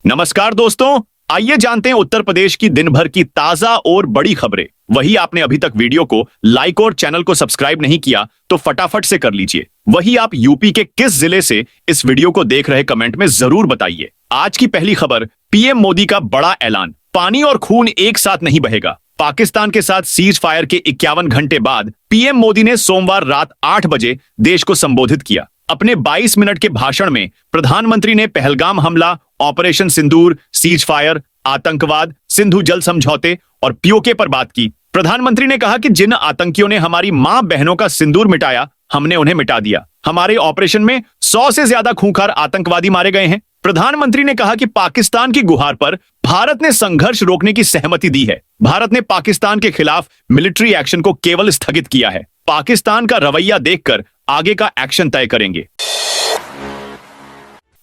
नमस्कार दोस्तों, आइए जानते हैं उत्तर प्रदेश की दिन भर की ताजा और बड़ी खबरें। वही आपने अभी तक वीडियो को लाइक और चैनल को सब्सक्राइब नहीं किया तो फटाफट से कर लीजिए। वही आप यूपी के किस जिले से इस वीडियो को देख रहे कमेंट में जरूर बताइए। आज की पहली खबर, पीएम मोदी का बड़ा ऐलान, पानी और खून एक साथ नहीं बहेगा। पाकिस्तान के साथ सीज फायर के 51 घंटे बाद पीएम मोदी ने सोमवार रात 8 बजे देश को संबोधित किया। अपने 22 मिनट के भाषण में प्रधानमंत्री ने पहलगाम हमला, ऑपरेशन सिंदूर, सीज फायर, आतंकवाद, सिंधु जल समझौते और पीओके पर बात की। प्रधानमंत्री ने कहा कि जिन आतंकियों ने हमारी मां बहनों का सिंदूर मिटाया, हमने उन्हें मिटा दिया। हमारे ऑपरेशन में 100 से ज्यादा खूंखार आतंकवादी मारे गए हैं। प्रधानमंत्री ने कहा कि पाकिस्तान की गुहार पर भारत ने संघर्ष रोकने की सहमति दी है। भारत ने पाकिस्तान के खिलाफ मिलिट्री एक्शन को केवल स्थगित किया है। पाकिस्तान का रवैया देखकर आगे का एक्शन तय करेंगे।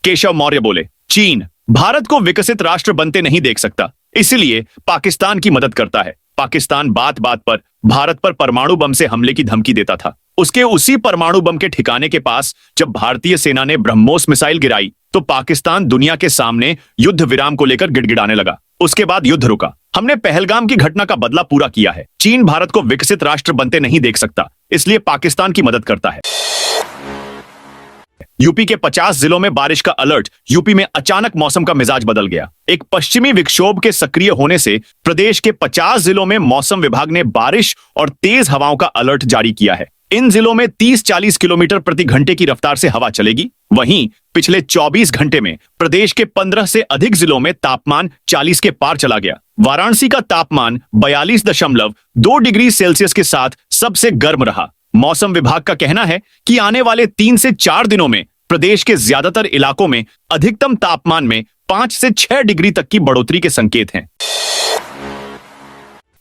केशव मौर्य बोले, चीन भारत को विकसित राष्ट्र बनते नहीं देख सकता, इसलिए पाकिस्तान की मदद करता है। पाकिस्तान बात बात पर भारत पर परमाणु बम से हमले की धमकी देता था। उसके उसी परमाणु बम के ठिकाने के पास जब भारतीय सेना ने ब्रह्मोस मिसाइल गिराई तो पाकिस्तान दुनिया के सामने युद्ध विराम को लेकर गिड़गिड़ाने लगा। उसके बाद युद्ध रुका। हमने पहलगाम की घटना का बदला पूरा किया है। चीन भारत को विकसित राष्ट्र बनते नहीं देख सकता, इसलिए पाकिस्तान की मदद करता है। यूपी के 50 जिलों में बारिश का अलर्ट। यूपी में अचानक मौसम का मिजाज बदल गया। एक पश्चिमी विक्षोभ के सक्रिय होने से प्रदेश के 50 जिलों में मौसम विभाग ने बारिश और तेज हवाओं का अलर्ट जारी किया है। इन जिलों में 30-40 किलोमीटर प्रति घंटे की रफ्तार से हवा चलेगी। वहीं पिछले 24 घंटे में प्रदेश के 15 से अधिक जिलों में तापमान 40 के पार चला गया। वाराणसी का तापमान 42.2 डिग्री सेल्सियस के साथ सबसे गर्म रहा। मौसम विभाग का कहना है कि आने वाले 3 से 4 दिनों में प्रदेश के ज्यादातर इलाकों में अधिकतम तापमान में 5 से 6 डिग्री तक की बढ़ोतरी के संकेत हैं।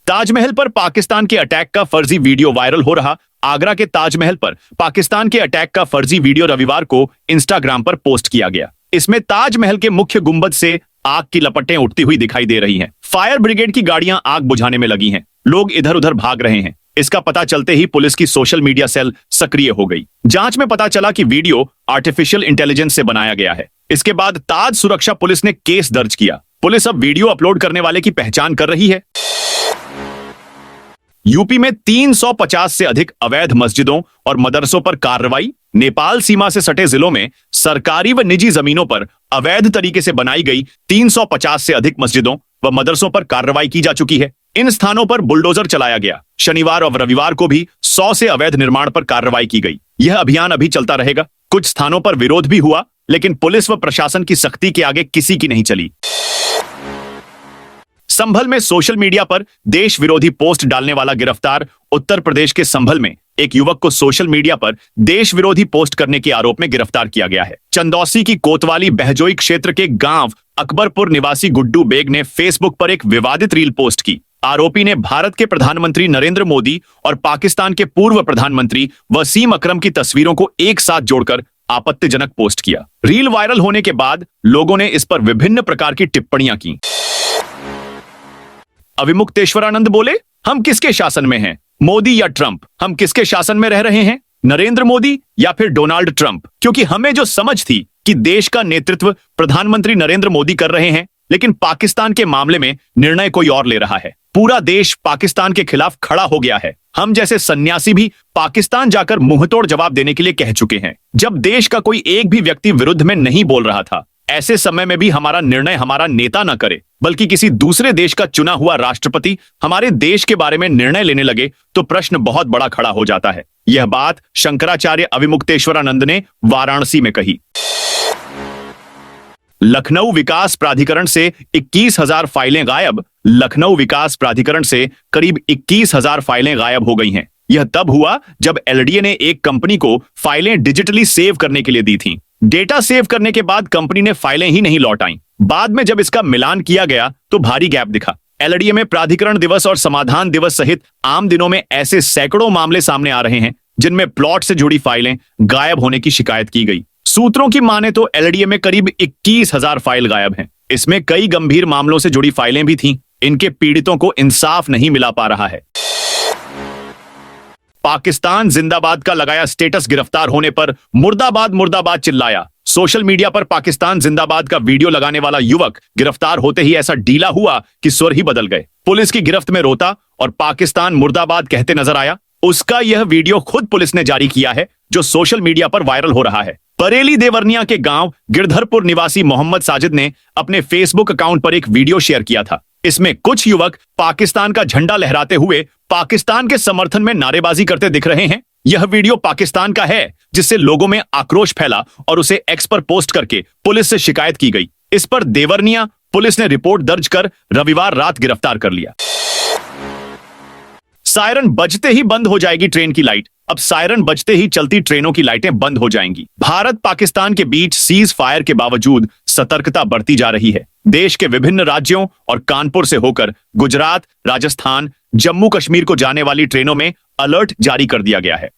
ताजमहल पर पाकिस्तान के अटैक का फर्जी वीडियो वायरल हो रहा। आगरा के ताजमहल पर पाकिस्तान के अटैक का फर्जी वीडियो रविवार को इंस्टाग्राम पर पोस्ट किया गया। इसमें ताजमहल के मुख्य गुंबद से आग की लपटें उठती हुई दिखाई दे रही हैं। फायर ब्रिगेड की गाड़ियां आग बुझाने में लगी हैं। लोग इधर उधर भाग रहे हैं। इसका पता चलते ही पुलिस की सोशल मीडिया सेल सक्रिय हो गई। जांच में पता चला कि वीडियो आर्टिफिशियल इंटेलिजेंस से बनाया गया है। इसके बाद ताज सुरक्षा पुलिस ने केस दर्ज किया। पुलिस अब वीडियो अपलोड करने वाले की पहचान कर रही है। यूपी में 350 से अधिक अवैध मस्जिदों और मदरसों पर कार्रवाई। नेपाल सीमा से सटे जिलों में सरकारी व निजी जमीनों पर अवैध तरीके से बनाई गई 350 से अधिक मस्जिदों व मदरसों पर कार्रवाई की जा चुकी है। इन स्थानों पर बुलडोजर चलाया गया। शनिवार और रविवार को भी 100 से अवैध निर्माण पर कार्रवाई की गई। यह अभियान अभी चलता रहेगा। कुछ स्थानों पर विरोध भी हुआ, लेकिन पुलिस व प्रशासन की सख्ती के आगे किसी की नहीं चली। संभल में सोशल मीडिया पर देश विरोधी पोस्ट डालने वाला गिरफ्तार। उत्तर प्रदेश के संभल में एक युवक को सोशल मीडिया पर देश विरोधी पोस्ट करने के आरोप में गिरफ्तार किया गया है। चंदौसी की कोतवाली बहजोई क्षेत्र के गांव अकबरपुर निवासी गुड्डू बेग ने फेसबुक पर एक विवादित रील पोस्ट की। आरोपी ने भारत के प्रधानमंत्री नरेंद्र मोदी और पाकिस्तान के पूर्व प्रधानमंत्री वसीम अकरम की तस्वीरों को एक साथ जोड़कर आपत्तिजनक पोस्ट किया। रील वायरल होने के बाद लोगों ने इस पर विभिन्न प्रकार की टिप्पणियां की। अविमुक्तेश्वरानंद बोले, हम किसके शासन में हैं? मोदी या ट्रंप? हम किसके शासन में रह रहे हैं? नरेंद्र मोदी या फिर डोनाल्ड ट्रंप? क्योंकि हमें जो समझ थी कि देश का नेतृत्व प्रधानमंत्री नरेंद्र मोदी कर रहे हैं, लेकिन पाकिस्तान के मामले में निर्णय कोई और ले रहा है। पूरा देश पाकिस्तान के खिलाफ खड़ा हो गया है। हम जैसे सन्यासी भी पाकिस्तान जाकर मुंहतोड़ जवाब देने के लिए कह चुके हैं। जब देश का कोई एक भी व्यक्ति विरुद्ध में नहीं बोल रहा था, ऐसे समय में भी हमारा निर्णय हमारा नेता न करे, बल्कि किसी दूसरे देश का चुना हुआ राष्ट्रपति हमारे देश के बारे में निर्णय लेने लगे, तो प्रश्न बहुत बड़ा खड़ा हो जाता है। यह बात शंकराचार्य अविमुक्तेश्वरानंद ने वाराणसी में कही। लखनऊ विकास प्राधिकरण से 21,000 फाइलें गायब। लखनऊ विकास प्राधिकरण से करीब 21,000 फाइलें गायब हो गई हैं। यह तब हुआ जब एलडीए ने एक कंपनी को फाइलें डिजिटली सेव करने के लिए दी थीं। डेटा सेव करने के बाद कंपनी ने फाइलें ही नहीं लौटाईं। बाद में जब इसका मिलान किया गया तो भारी गैप दिखा। एलडीए में प्राधिकरण दिवस और समाधान दिवस सहित आम दिनों में ऐसे सैकड़ों मामले सामने आ रहे हैं जिनमें प्लॉट से जुड़ी फाइलें गायब होने की शिकायत की गई। सूत्रों की माने तो एलडीए में करीब 21,000 फाइल गायब हैं। इसमें कई गंभीर मामलों से जुड़ी फाइलें भी थीं। इनके पीड़ितों को इंसाफ नहीं मिला पा रहा है। पाकिस्तान जिंदाबाद का लगाया स्टेटस। गिरफ्तार होने पर मुर्दाबाद मुर्दाबाद चिल्लाया। सोशल मीडिया पर पाकिस्तान जिंदाबाद का वीडियो लगाने वाला युवक गिरफ्तार होते ही ऐसा ढीला हुआ कि सुर ही बदल गए। पुलिस की गिरफ्त में रोता और पाकिस्तान मुर्दाबाद कहते नजर आया। उसका यह वीडियो खुद पुलिस ने जारी किया है, जो सोशल मीडिया पर वायरल हो रहा है। बरेली देवरनिया के गांव गिरधरपुर निवासी मोहम्मद साजिद ने अपने फेसबुक अकाउंट पर एक वीडियो शेयर किया था। इसमें कुछ युवक पाकिस्तान का झंडा लहराते हुए पाकिस्तान के समर्थन में नारेबाजी करते दिख रहे हैं। यह वीडियो पाकिस्तान का है, जिससे लोगों में आक्रोश फैला और उसे एक्स पर पोस्ट करके पुलिस से शिकायत की गई। इस पर देवरनिया पुलिस ने रिपोर्ट दर्ज कर रविवार रात गिरफ्तार कर लिया। सायरन बजते ही बंद हो जाएगी ट्रेन की लाइट। अब सायरन बजते ही चलती ट्रेनों की लाइटें बंद हो जाएंगी। भारत पाकिस्तान के बीच सीज फायर के बावजूद सतर्कता बढ़ती जा रही है। देश के विभिन्न राज्यों और कानपुर से होकर गुजरात, राजस्थान, जम्मू कश्मीर को जाने वाली ट्रेनों में अलर्ट जारी कर दिया गया है।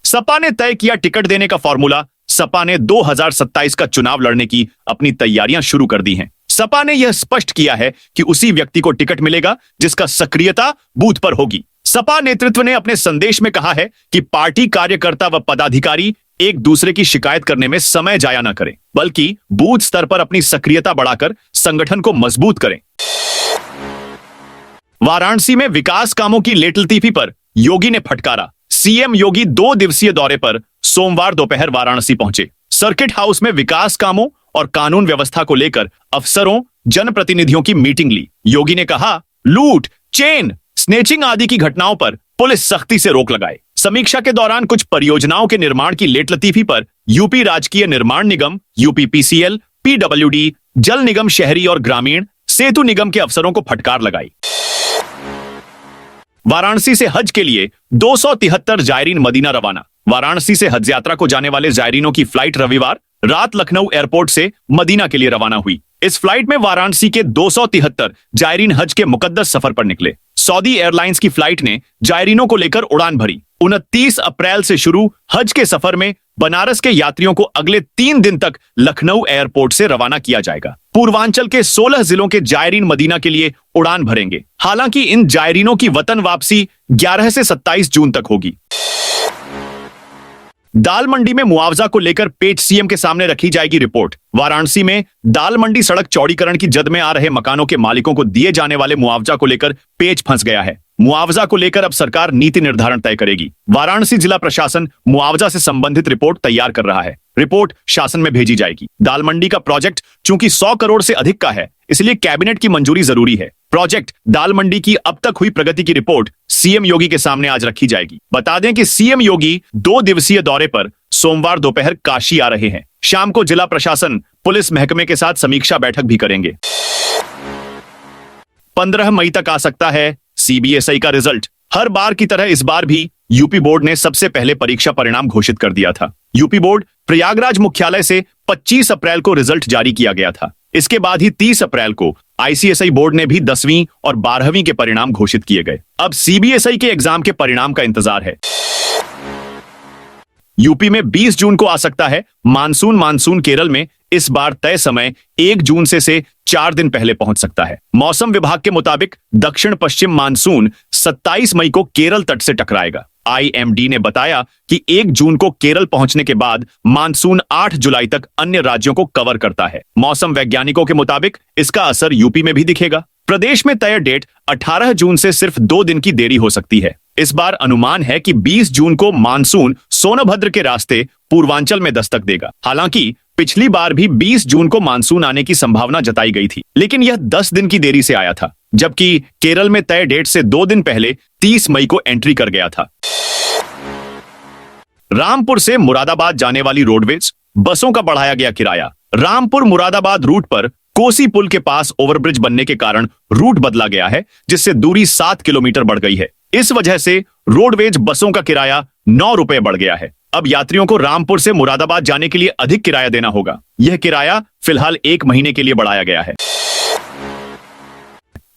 सपा ने तय किया टिकट देने का फॉर्मूला। सपा ने 2027 का चुनाव लड़ने की अपनी तैयारियां शुरू कर दी हैं। सपा ने यह स्पष्ट किया है कि उसी व्यक्ति को टिकट मिलेगा जिसका सक्रियता बूथ पर होगी। सपा नेतृत्व ने अपने संदेश में कहा है कि पार्टी कार्यकर्ता व पदाधिकारी एक दूसरे की शिकायत करने में समय जाया न करें, बल्कि बूथ स्तर पर अपनी सक्रियता बढ़ाकर संगठन को मजबूत करें। वाराणसी में विकास कामों की लेटलतीफी पर योगी ने फटकारा। सीएम योगी 2 दिवसीय दौरे पर सोमवार दोपहर वाराणसी पहुंचे। सर्किट हाउस में विकास कामों और कानून व्यवस्था को लेकर अफसरों, जनप्रतिनिधियों की मीटिंग ली। योगी ने कहा, लूट, चेन स्नेचिंग आदि की घटनाओं पर पुलिस सख्ती से रोक लगाए। समीक्षा के दौरान कुछ परियोजनाओं के निर्माण की लेटलतीफी पर यूपी राजकीय निर्माण निगम, यूपीपीसीएल, पीडब्ल्यूडी, जल निगम शहरी और ग्रामीण, सेतु निगम के अफसरों को फटकार लगाई। वाराणसी से हज के लिए 273 जायरीन मदीना रवाना। वाराणसी से हज यात्रा को जाने वाले जायरीनों की फ्लाइट रविवार रात लखनऊ एयरपोर्ट से मदीना के लिए रवाना हुई। इस फ्लाइट में वाराणसी के 273 जायरीन हज के मुकद्दस सफर पर निकले। सऊदी एयरलाइंस की फ्लाइट ने जायरीनों को लेकर उड़ान भरी। 29 अप्रैल से शुरू हज के सफर में बनारस के यात्रियों को अगले 3 दिन तक लखनऊ एयरपोर्ट से रवाना किया जाएगा। पूर्वांचल के 16 जिलों के जायरीन मदीना के लिए उड़ान भरेंगे। हालांकि इन जायरीनों की वतन वापसी 11 से 27 जून तक होगी। दाल मंडी में मुआवजा को लेकर पेच सीएम के सामने रखी जाएगी रिपोर्ट। वाराणसी में दाल मंडी सड़क चौड़ीकरण की जद में आ रहे मकानों के मालिकों को दिए जाने वाले मुआवजा को लेकर पेच फंस गया है। मुआवजा को लेकर अब सरकार नीति निर्धारण तय करेगी। वाराणसी जिला प्रशासन मुआवजा से संबंधित रिपोर्ट तैयार कर रहा है। रिपोर्ट शासन में भेजी जाएगी। दाल मंडी का प्रोजेक्ट चूंकि 100 करोड़ से अधिक का है, इसलिए कैबिनेट की मंजूरी जरूरी है। प्रोजेक्ट दाल मंडी की अब तक हुई प्रगति की रिपोर्ट सीएम योगी के सामने आज रखी जाएगी। बता दें कि सीएम योगी 2 दिवसीय दौरे पर सोमवार दोपहर काशी आ रहे हैं। शाम को जिला प्रशासन पुलिस महकमे के साथ समीक्षा बैठक भी करेंगे। 15 मई तक आ सकता है सीबीएसई का रिजल्ट। हर बार की तरह इस बार भी यूपी बोर्ड ने सबसे पहले परीक्षा परिणाम घोषित कर दिया था। यूपी बोर्ड प्रयागराज मुख्यालय से 25 अप्रैल को रिजल्ट जारी किया गया था। इसके बाद ही 30 अप्रैल को आईसीएसई बोर्ड ने भी 10वीं और 12वीं के परिणाम घोषित किए गए। अब सीबीएसई के एग्जाम के परिणाम का इंतजार है। यूपी में 20 जून को आ सकता है मानसून। मानसून केरल में इस बार तय समय 1 जून से 4 दिन पहले पहुंच सकता है। मौसम विभाग के मुताबिक दक्षिण पश्चिम मानसून 27 मई को केरल तट से टकराएगा। आईएमडी ने बताया कि 1 जून को केरल पहुंचने के बाद मानसून 8 जुलाई तक अन्य राज्यों को कवर करता है। मौसम वैज्ञानिकों के मुताबिक इसका असर यूपी में भी दिखेगा। प्रदेश में तय डेट 18 जून से सिर्फ 2 दिन की देरी हो सकती है। इस बार अनुमान है कि 20 जून को मानसून सोनभद्र के रास्ते पूर्वांचल में दस्तक देगा। हालांकि पिछली बार भी 20 जून को मानसून आने की संभावना जताई गई थी, लेकिन यह 10 दिन की देरी से आया था, जबकि केरल में तय डेट से 2 दिन पहले 30 मई को एंट्री कर गया था। रामपुर से मुरादाबाद जाने वाली रोडवेज बसों का बढ़ाया गया किराया। रामपुर मुरादाबाद रूट पर कोसी पुल के पास ओवरब्रिज बनने के कारण रूट बदला गया है, जिससे दूरी 7 किलोमीटर बढ़ गई है। इस वजह से रोडवेज बसों का किराया 9 रुपए बढ़ गया है। अब यात्रियों को रामपुर से मुरादाबाद जाने के लिए अधिक किराया देना होगा। यह किराया फिलहाल 1 महीने के लिए बढ़ाया गया है।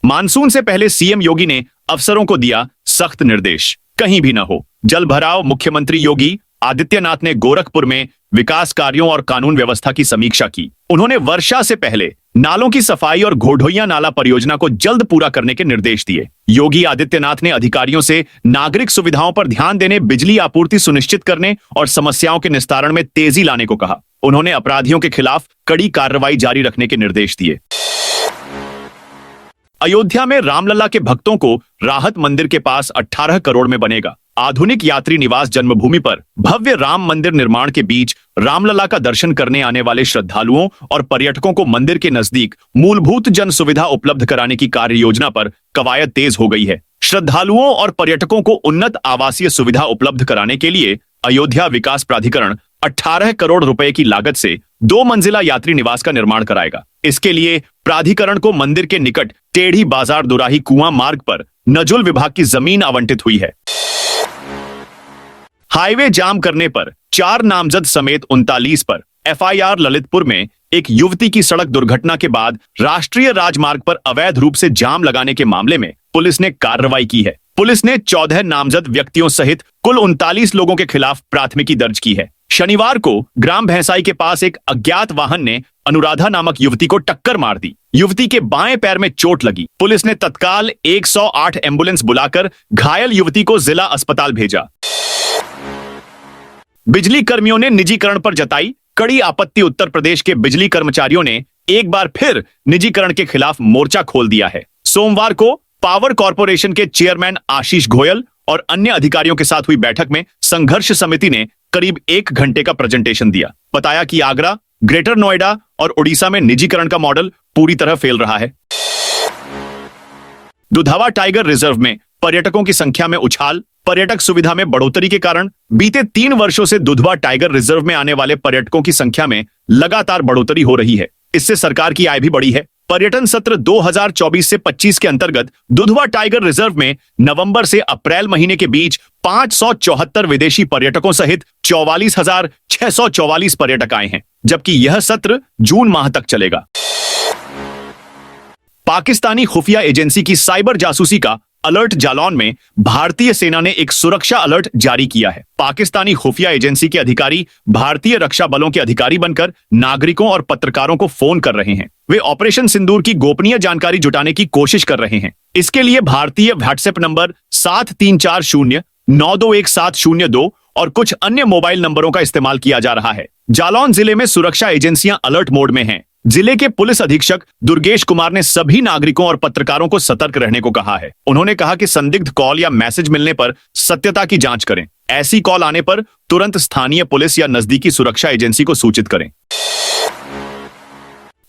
मानसून से पहले सीएम योगी ने अफसरों को दिया सख्त निर्देश, कहीं भी न हो जल भराव। मुख्यमंत्री योगी आदित्यनाथ ने गोरखपुर में विकास कार्यों और कानून व्यवस्था की समीक्षा की। उन्होंने वर्षा से पहले नालों की सफाई और घोड़ोइया नाला परियोजना को जल्द पूरा करने के निर्देश दिए। योगी आदित्यनाथ ने अधिकारियों से नागरिक सुविधाओं पर ध्यान देने, बिजली आपूर्ति सुनिश्चित करने और समस्याओं के निस्तारण में तेजी लाने को कहा। उन्होंने अपराधियों के खिलाफ कड़ी कार्रवाई जारी रखने के निर्देश दिए। अयोध्या में रामलला के भक्तों को राहत मंदिर के पास 18 करोड़ में बनेगा आधुनिक यात्री निवास। जन्मभूमि पर भव्य राम मंदिर निर्माण के बीच रामलला का दर्शन करने आने वाले श्रद्धालुओं और पर्यटकों को मंदिर के नजदीक मूलभूत जन सुविधा उपलब्ध कराने की कार्य योजना पर कवायद तेज हो गई है। श्रद्धालुओं और पर्यटकों को उन्नत आवासीय सुविधा उपलब्ध कराने के लिए अयोध्या विकास प्राधिकरण 18 करोड़ रुपए की लागत से 2 मंजिला यात्री निवास का निर्माण कराएगा। इसके लिए प्राधिकरण को मंदिर के निकट टेढ़ी बाजार दुराही कुआं मार्ग पर नजुल विभाग की जमीन आवंटित हुई है। हाईवे जाम करने पर 4 नामजद समेत 39 पर एफआईआर। ललितपुर में एक युवती की सड़क दुर्घटना के बाद राष्ट्रीय राजमार्ग पर अवैध रूप से जाम लगाने के मामले में पुलिस ने कार्रवाई की है। पुलिस ने 14 नामजद व्यक्तियों सहित कुल 39 लोगों के खिलाफ प्राथमिकी दर्ज की है। शनिवार को ग्राम भैंसाई के पास एक अज्ञात वाहन ने अनुराधा नामक युवती को टक्कर मार दी। युवती के बाएं पैर में चोट लगी। पुलिस ने तत्काल 108 एम्बुलेंस बुलाकर घायल युवती को जिला अस्पताल भेजा। बिजली कर्मियों ने निजीकरण पर जताई कड़ी आपत्ति। उत्तर प्रदेश के बिजली कर्मचारियों ने एक बार फिर निजीकरण के खिलाफ मोर्चा खोल दिया है। सोमवार को पावर कॉर्पोरेशन के चेयरमैन आशीष गोयल और अन्य अधिकारियों के साथ हुई बैठक में संघर्ष समिति ने करीब 1 घंटे का प्रेजेंटेशन दिया। बताया कि आगरा, ग्रेटर नोएडा और उड़ीसा में निजीकरण का मॉडल पूरी तरह फेल रहा है। दुधावा टाइगर रिजर्व में पर्यटकों की संख्या में उछाल। पर्यटक सुविधा में बढ़ोतरी के कारण बीते 3 वर्षों से दुधवा टाइगर रिजर्व में आने वाले पर्यटकों की संख्या में लगातार बढ़ोतरी हो रही है। इससे सरकार की आय भी बढ़ी है। पर्यटन सत्र 2024 से 25 के अंतर्गत दुधवा टाइगर रिजर्व में नवंबर से अप्रैल महीने के बीच 574 विदेशी पर्यटकों सहित 44,644 पर्यटक आए हैं, जबकि यह सत्र जून माह तक चलेगा। पाकिस्तानी खुफिया एजेंसी की साइबर जासूसी का अलर्ट। जालौन में भारतीय सेना ने एक सुरक्षा अलर्ट जारी किया है। पाकिस्तानी खुफिया एजेंसी के अधिकारी भारतीय रक्षा बलों के अधिकारी बनकर नागरिकों और पत्रकारों को फोन कर रहे हैं। वे ऑपरेशन सिंदूर की गोपनीय जानकारी जुटाने की कोशिश कर रहे हैं। इसके लिए भारतीय व्हाट्सएप नंबर 7340921702 और कुछ अन्य मोबाइल नंबरों का इस्तेमाल किया जा रहा है। जालौन जिले में सुरक्षा एजेंसियां अलर्ट मोड में हैं। जिले के पुलिस अधीक्षक दुर्गेश कुमार ने सभी नागरिकों और पत्रकारों को सतर्क रहने को कहा है। उन्होंने कहा कि संदिग्ध कॉल या मैसेज मिलने पर सत्यता की जांच करें। ऐसी कॉल आने पर तुरंत स्थानीय पुलिस या नजदीकी सुरक्षा एजेंसी को सूचित करें।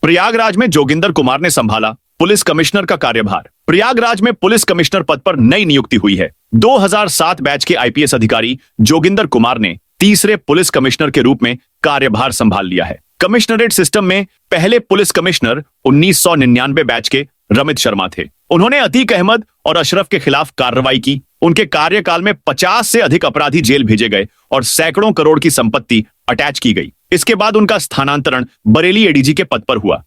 प्रयागराज में जोगिंदर कुमार ने संभाला पुलिस कमिश्नर का कार्यभार। प्रयागराज में पुलिस कमिश्नर पद पर नई नियुक्ति हुई है। 2007 बैच के आईपीएस अधिकारी जोगिंदर कुमार ने तीसरे पुलिस कमिश्नर के रूप में कार्यभार संभाल लिया है। कमिश्नरेट सिस्टम में पहले पुलिस कमिश्नर 1999 बैच के रमित शर्मा थे। उन्होंने अतीक अहमद और अशरफ के खिलाफ कार्रवाई की। उनके कार्यकाल में 50 से अधिक अपराधी जेल भेजे गए और सैकड़ों करोड़ की संपत्ति अटैच की गई। इसके बाद उनका स्थानांतरण बरेली एडीजी के पद पर हुआ।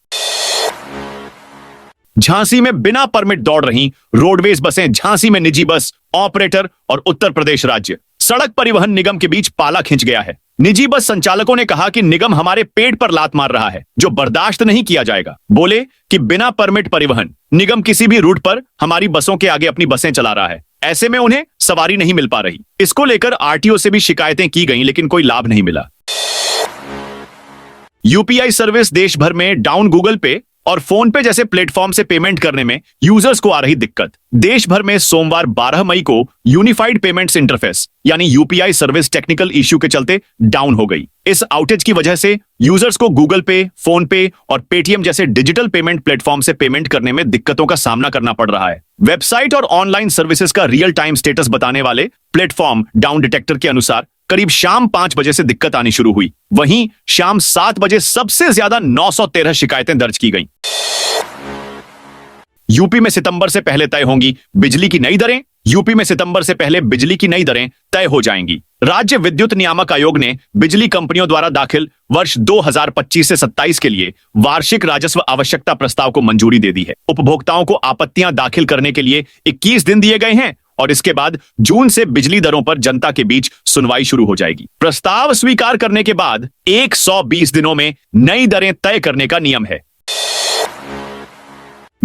झांसी में बिना परमिट दौड़ रही रोडवेज बसें। झांसी में निजी बस ऑपरेटर और उत्तर प्रदेश राज्य सड़क परिवहन निगम के बीच पाला खिंच गया है। निजी बस संचालकों ने कहा कि निगम हमारे पेट पर लात मार रहा है, जो बर्दाश्त नहीं किया जाएगा। बोले कि बिना परमिट परिवहन निगम किसी भी रूट पर हमारी बसों के आगे अपनी बसें चला रहा है। ऐसे में उन्हें सवारी नहीं मिल पा रही। इसको लेकर आरटीओ से भी शिकायतें की गईं, लेकिन कोई लाभ नहीं मिला। यूपीआई सर्विस देश भर में डाउन। गूगल पे और फोन पे जैसे प्लेटफॉर्म से पेमेंट करने में यूजर्स को आ रही दिक्कत। देश भर में सोमवार 12 मई को यूनिफाइड पेमेंट्स इंटरफेस यानी यूपीआई सर्विस टेक्निकल इश्यू के चलते डाउन हो गई। इस आउटेज की वजह से यूजर्स को गूगल पे, फोन पे और पेटीएम जैसे डिजिटल पेमेंट प्लेटफॉर्म से पेमेंट करने में दिक्कतों का सामना करना पड़ रहा है। वेबसाइट और ऑनलाइन सर्विसेज का रियल टाइम स्टेटस बताने वाले प्लेटफॉर्म डाउन डिटेक्टर के अनुसार करीब शाम 5 बजे से दिक्कत आनी शुरू हुई। वहीं शाम 7 बजे सबसे ज्यादा 913 शिकायतें दर्ज की गईं। यूपी में सितंबर से पहले तय होंगी बिजली की नई दरें। यूपी में सितंबर से पहले बिजली की नई दरें तय हो जाएंगी। राज्य विद्युत नियामक आयोग ने बिजली कंपनियों द्वारा दाखिल वर्ष 2025 से 27 के लिए वार्षिक राजस्व आवश्यकता प्रस्ताव को मंजूरी दे दी है। उपभोक्ताओं को आपत्तियां दाखिल करने के लिए 21 दिन दिए गए हैं और इसके बाद जून से बिजली दरों पर जनता के बीच सुनवाई शुरू हो जाएगी। प्रस्ताव स्वीकार करने के बाद 120 दिनों में नई दरें तय करने का नियम है।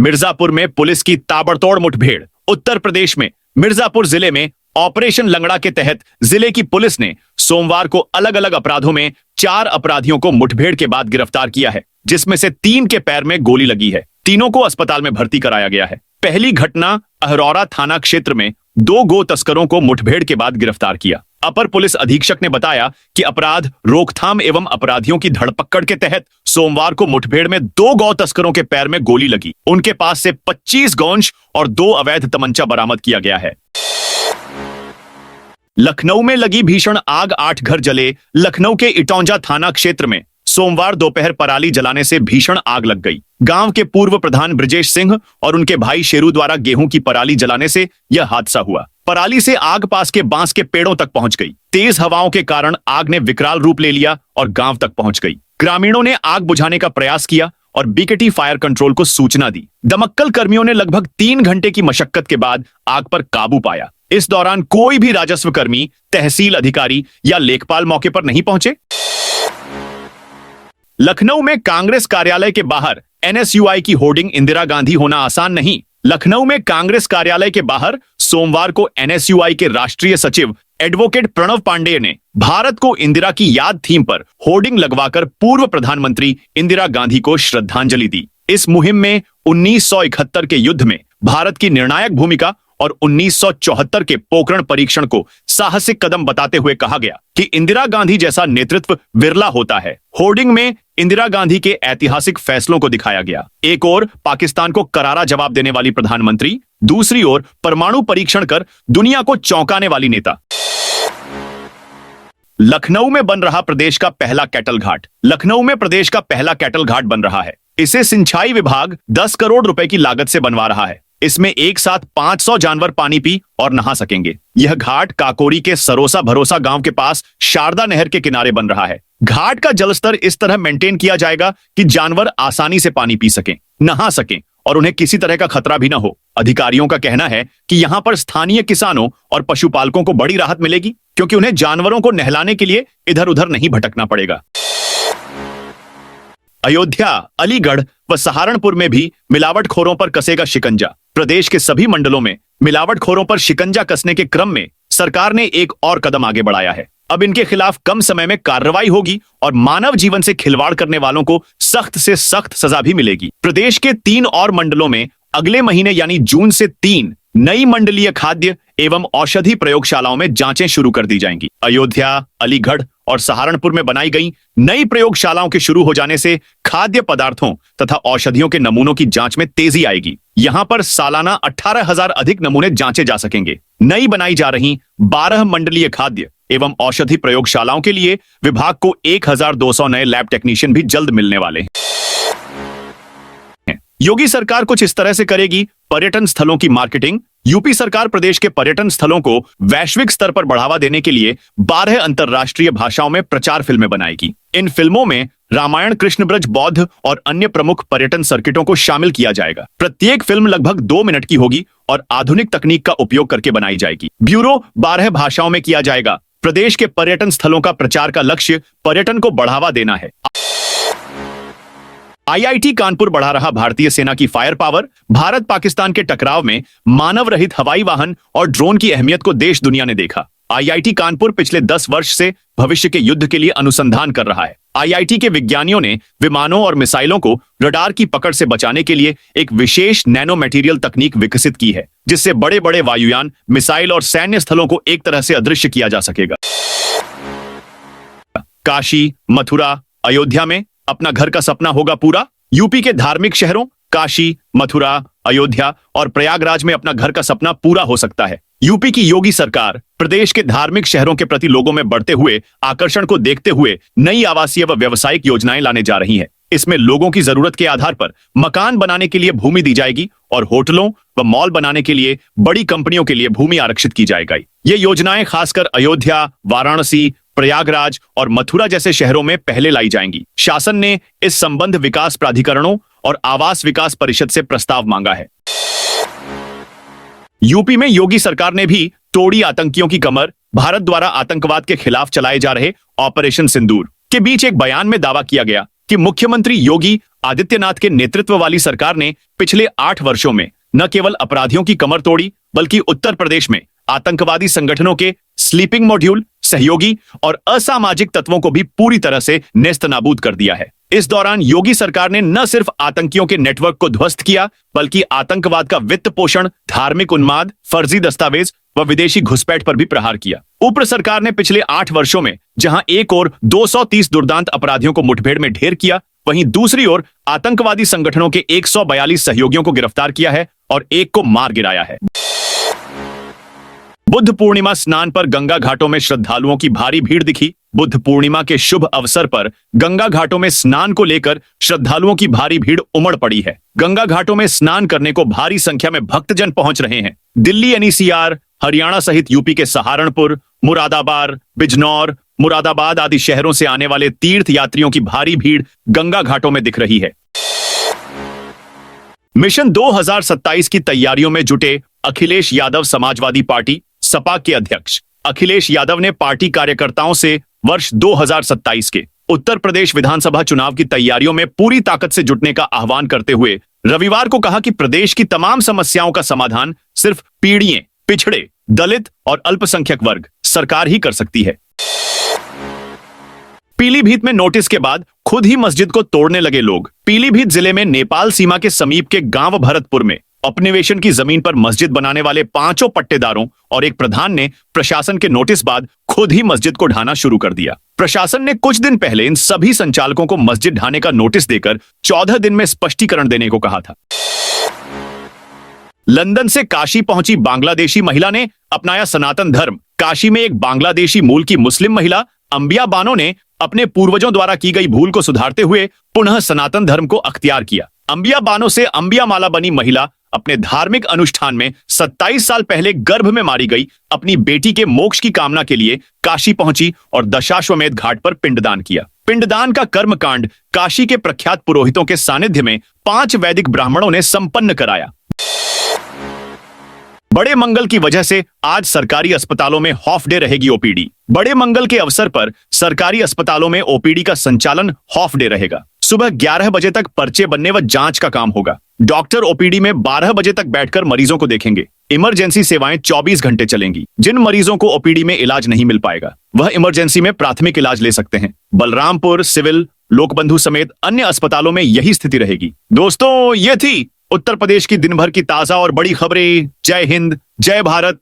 मिर्जापुर में पुलिस की ताबड़तोड़ मुठभेड़। उत्तर प्रदेश में मिर्जापुर जिले में ऑपरेशन लंगड़ा के तहत जिले की पुलिस ने सोमवार को अलग अलग अपराधों में 4 अपराधियों को मुठभेड़ के बाद गिरफ्तार किया है, जिसमें से 3 के पैर में गोली लगी है। तीनों को अस्पताल में भर्ती कराया गया है। पहली घटना अहरौरा थाना क्षेत्र में 2 गो तस्करों को मुठभेड़ के बाद गिरफ्तार किया। अपर पुलिस अधीक्षक ने बताया कि अपराध रोकथाम एवं अपराधियों की धरपकड़ के तहत सोमवार को मुठभेड़ में 2 गौ तस्करों के पैर में गोली लगी। उनके पास से 25 गौंश और 2 अवैध तमंचा बरामद किया गया है। लखनऊ में लगी भीषण आग, 8 घर जले। लखनऊ के इटौंजा थाना क्षेत्र में सोमवार दोपहर पराली जलाने से भीषण आग लग गई। गांव के पूर्व प्रधान ब्रजेश सिंह और उनके भाई शेरू द्वारा गेहूं की पराली जलाने से यह हादसा हुआ। पराली से आग पास के बांस के पेड़ों तक पहुंच गई। तेज हवाओं के कारण आग ने विकराल रूप ले लिया और गांव तक पहुंच गई। ग्रामीणों ने आग बुझाने का प्रयास किया और बीकेटी फायर कंट्रोल को सूचना दी। दमकल कर्मियों ने लगभग 3 घंटे की मशक्कत के बाद आग पर काबू पाया। इस दौरान कोई भी राजस्व कर्मी, तहसील अधिकारी या लेखपाल मौके पर नहीं पहुंचे। लखनऊ में कांग्रेस कार्यालय के बाहर एनएसयूआई की होर्डिंग इंदिरा गांधी होना आसान नहीं। लखनऊ में कांग्रेस कार्यालय के बाहर सोमवार को एनएसयूआई के राष्ट्रीय सचिव एडवोकेट प्रणव पांडेय ने भारत को इंदिरा की याद थीम पर होर्डिंग लगवाकर पूर्व प्रधानमंत्री इंदिरा गांधी को श्रद्धांजलि दी। इस मुहिम में 1971 के युद्ध में भारत की निर्णायक भूमिका और 1974 के पोखरण परीक्षण को साहसिक कदम बताते हुए कहा गया कि इंदिरा गांधी जैसा नेतृत्व विरला होता है। होर्डिंग में इंदिरा गांधी के ऐतिहासिक फैसलों को दिखाया गया। एक ओर पाकिस्तान को करारा जवाब देने वाली प्रधानमंत्री, दूसरी ओर परमाणु परीक्षण कर दुनिया को चौंकाने वाली नेता। लखनऊ में बन रहा प्रदेश का पहला कैटल घाट। लखनऊ में प्रदेश का पहला कैटल घाट बन रहा है। इसे सिंचाई विभाग 10 करोड़ रुपए की लागत से बनवा रहा है। इसमें एक साथ 500 जानवर पानी पी और नहा सकेंगे। यह घाट काकोरी के सरोसा भरोसा गांव के पास शारदा नहर के किनारे बन रहा है। घाट का जलस्तर इस तरह मेंटेन किया जाएगा कि जानवर आसानी से पानी पी सकें, नहा सकें और उन्हें किसी तरह का खतरा भी न हो। अधिकारियों का कहना है कि यहां पर स्थानीय किसानों और पशुपालकों को बड़ी राहत मिलेगी, क्योंकि उन्हें जानवरों को नहलाने के लिए इधर उधर नहीं भटकना पड़ेगा। अयोध्या, अलीगढ़ व सहारनपुर में भी मिलावटखोरों पर कसेगा शिकंजा। प्रदेश के सभी मंडलों में मिलावटखोरों पर शिकंजा कसने के क्रम में सरकार ने एक और कदम आगे बढ़ाया है। अब इनके खिलाफ कम समय में कार्रवाई होगी और मानव जीवन से खिलवाड़ करने वालों को सख्त से सख्त सजा भी मिलेगी। प्रदेश के 3 और मंडलों में अगले महीने यानी जून से 3 नई मंडलीय खाद्य एवं औषधि प्रयोगशालाओं में जांचें शुरू कर दी जाएंगी। अयोध्या, अलीगढ़ और सहारनपुर में बनाई गई नई प्रयोगशालाओं के शुरू हो जाने से खाद्य पदार्थों तथा औषधियों के नमूनों की जांच में तेजी आएगी। यहां पर सालाना 18,000 अधिक नमूने जांचे जा सकेंगे। नई बनाई जा रही 12 मंडलीय खाद्य एवं औषधि प्रयोगशालाओं के लिए विभाग को 1,200 नए लैब टेक्नीशियन भी जल्द मिलने वाले हैं। योगी सरकार कुछ इस तरह से करेगी पर्यटन स्थलों की मार्केटिंग। यूपी सरकार प्रदेश के पर्यटन स्थलों को वैश्विक स्तर पर बढ़ावा देने के लिए 12 अंतर्राष्ट्रीय भाषाओं में प्रचार फिल्में बनाएगी। इन फिल्मों में रामायण, कृष्णब्रज, बौद्ध और अन्य प्रमुख पर्यटन सर्किटों को शामिल किया जाएगा। प्रत्येक फिल्म लगभग 2 मिनट की होगी और आधुनिक तकनीक का उपयोग करके बनाई जाएगी। ब्यूरो 12 भाषाओं में किया जाएगा। प्रदेश के पर्यटन स्थलों का प्रचार का लक्ष्य पर्यटन को बढ़ावा देना है। आईआईटी कानपुर बढ़ा रहा भारतीय सेना की फायर पावर। भारत पाकिस्तान के टकराव में मानव रहित हवाई वाहन और ड्रोन की अहमियत को देश दुनिया ने देखा। आईआईटी कानपुर पिछले 10 वर्ष से भविष्य के युद्ध के लिए अनुसंधान कर रहा है। आईआईटी के विज्ञानियों ने विमानों और मिसाइलों को रडार की पकड़ से बचाने के लिए एक विशेष नैनो मटेरियल तकनीक विकसित की है, जिससे बड़े बड़े वायुयान, मिसाइल और सैन्य स्थलों को एक तरह से अदृश्य किया जा सकेगा। काशी, मथुरा, अयोध्या में अपना घर का सपना होगा पूरा। यूपी के धार्मिक शहरों काशी, मथुरा, अयोध्या और प्रयागराज में अपना घर का सपना पूरा हो सकता है। यूपी की योगी सरकार प्रदेश के धार्मिक शहरों के प्रति लोगों में बढ़ते हुए आकर्षण को देखते हुए नई आवासीय व व्यावसायिक योजनाएं लाने जा रही है। इसमें लोगों की जरूरत के आधार पर मकान बनाने के लिए भूमि दी जाएगी और होटलों व मॉल बनाने के लिए बड़ी कंपनियों के लिए भूमि आरक्षित की जाएगी। ये योजनाएं खासकर अयोध्या, वाराणसी, प्रयागराज और मथुरा जैसे शहरों में पहले लाई जाएंगी। शासन ने इस संबंध विकास प्राधिकरणों और आवास विकास परिषद से प्रस्ताव मांगा है। यूपी में योगी सरकार ने भी तोड़ी आतंकियों की कमर। भारत द्वारा आतंकवाद के खिलाफ चलाए जा रहे ऑपरेशन सिंदूर के बीच एक बयान में दावा किया गया कि कि मुख्यमंत्री योगी आदित्यनाथ के नेतृत्व वाली सरकार ने पिछले 8 वर्षों में न केवल अपराधियों की कमर तोड़ी, बल्कि उत्तर प्रदेश में आतंकवादी संगठनों के स्लीपिंग मॉड्यूल, सहयोगी और असामाजिक तत्वों को भी पूरी तरह से नेस्तनाबूद कर दिया है। इस दौरान योगी सरकार ने न सिर्फ आतंकियों के नेटवर्क को ध्वस्त किया, बल्कि आतंकवाद का वित्त पोषण, धार्मिक उन्माद, फर्जी दस्तावेज व विदेशी घुसपैठ पर भी प्रहार किया। ऊपर सरकार ने पिछले 8 वर्षों में जहां एक ओर 230 दुर्दांत अपराधियों को मुठभेड़ में ढेर किया, वहीं दूसरी ओर आतंकवादी संगठनों के 142 सहयोगियों को गिरफ्तार किया है और एक को मार गिराया है। बुद्ध पूर्णिमा स्नान पर गंगा घाटों में श्रद्धालुओं की भारी भीड़ दिखी। बुद्ध पूर्णिमा के शुभ अवसर पर गंगा घाटों में स्नान को लेकर श्रद्धालुओं की भारी भीड़ उमड़ पड़ी है। गंगा घाटों में स्नान करने को भारी संख्या में भक्तजन पहुंच रहे हैं। दिल्ली एनसीआर, हरियाणा सहित यूपी के सहारनपुर, मुरादाबाद, बिजनौर, मुरादाबाद आदि शहरों से आने वाले तीर्थ यात्रियों की भारी भीड़ गंगा घाटों में दिख रही है। मिशन 2027 की तैयारियों में जुटे अखिलेश यादव समाजवादी पार्टी सपा के अध्यक्ष अखिलेश यादव ने पार्टी कार्यकर्ताओं से वर्ष 2027 के उत्तर प्रदेश विधानसभा चुनाव की तैयारियों में पूरी ताकत से जुटने का आह्वान करते हुए रविवार को कहा कि प्रदेश की तमाम समस्याओं का समाधान सिर्फ पीड़िते, पिछड़े, दलित और अल्पसंख्यक वर्ग सरकार ही कर सकती है। पीलीभीत में नोटिस के बाद खुद ही मस्जिद को तोड़ने लगे लोग। पीलीभीत जिले में नेपाल सीमा के समीप के गांव भरतपुर में उपनिवेशन की जमीन पर मस्जिद बनाने वाले 5 पट्टेदारों और एक प्रधान ने प्रशासन के नोटिस बाद खुद ही मस्जिद को ढाना शुरू कर दिया। प्रशासन ने कुछ दिन पहले इन सभी संचालकों को मस्जिद ढाने का नोटिस देकर 14 दिन में स्पष्टीकरण देने को कहा था। लंदन से काशी पहुंची बांग्लादेशी महिला ने अपनाया सनातन धर्म। काशी में एक बांग्लादेशी मूल की मुस्लिम महिला अंबिया बानो ने अपने पूर्वजों द्वारा की गई भूल को सुधारते हुए पुनः सनातन धर्म को अख्तियार किया। अंबिया बानो से अंबिया माला बनी महिला अपने धार्मिक अनुष्ठान में 27 साल पहले गर्भ में मारी गई अपनी बेटी के मोक्ष की कामना के लिए काशी पहुंची और दशाश्वमेध घाट पर पिंडदान किया। पिंडदान का कर्मकांड काशी के प्रख्यात पुरोहितों के सानिध्य में 5 वैदिक ब्राह्मणों ने संपन्न कराया। बड़े मंगल की वजह से आज सरकारी अस्पतालों में हाफ डे रहेगी ओपीडी। बड़े मंगल के अवसर पर सरकारी अस्पतालों में ओपीडी का संचालन हाफ डे रहेगा। सुबह 11 बजे तक पर्चे बनने व जांच का काम होगा। डॉक्टर ओपीडी में 12 बजे तक बैठकर मरीजों को देखेंगे। इमरजेंसी सेवाएं 24 घंटे चलेंगी। जिन मरीजों को ओपीडी में इलाज नहीं मिल पाएगा वह इमरजेंसी में प्राथमिक इलाज ले सकते हैं। बलरामपुर, सिविल, लोकबंधु समेत अन्य अस्पतालों में यही स्थिति रहेगी। दोस्तों, ये थी उत्तर प्रदेश की दिन भर की ताजा और बड़ी खबरें। जय हिंद, जय भारत,